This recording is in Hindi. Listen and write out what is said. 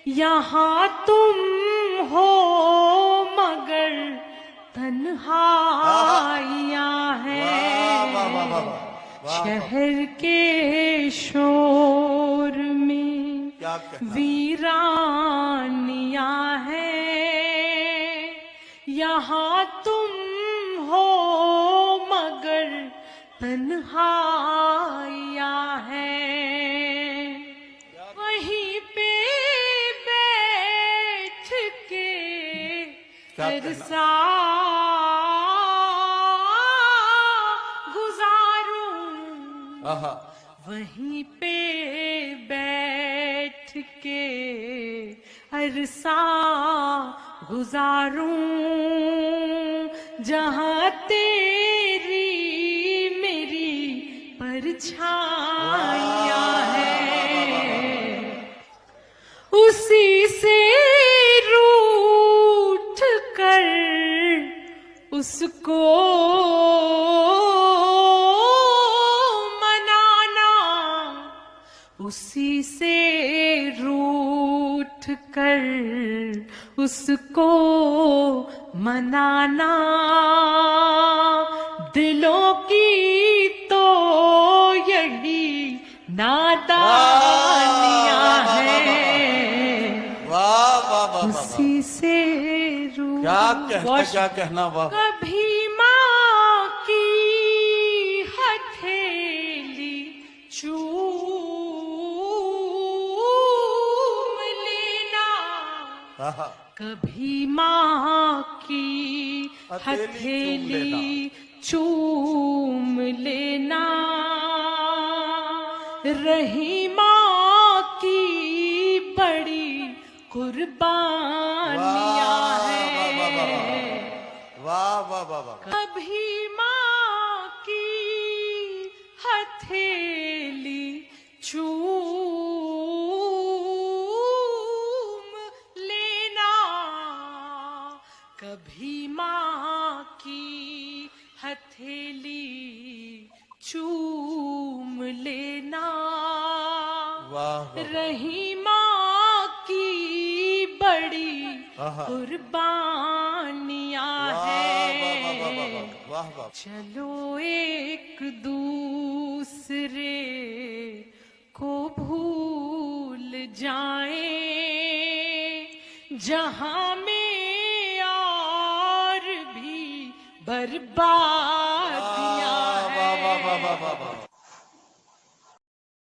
यहाँ तुम हो मगर तन्हाइयाँ हैं। शहर के शोर में वीरानियाँ हैं। यहाँ तुम हो मगर तन्हाइयाँ हैं। वहीं पे बैठ के अरसा गुजारूं। वहीं पे बैठ के अरसा गुजारूं। जहाँ तेरी मेरी परछाइयाँ हैं, उसी से रूठ कर उसको मनाना। उसी से रूठ कर उसको मनाना। दिलों की तो यही नादानियाँ हैं। वाह वाह वाह, उसी से रूठ क्या कहना। वाह। कभी माँ की हथेली चूम लेना। कभी माँ की हथेली चूम लेना। रही माँ की बड़ी कुर्बानियाँ हैं। वाह वाह वाह वाह। कभी माँ की हथेली चूम लेना। कभी माँ की हथेली चूम लेना। रही माँ की बड़ी कुर्बानियाँ हैं। चलो एक दूसरे को भूल जाएं। जहाँ में और भी बर्बाद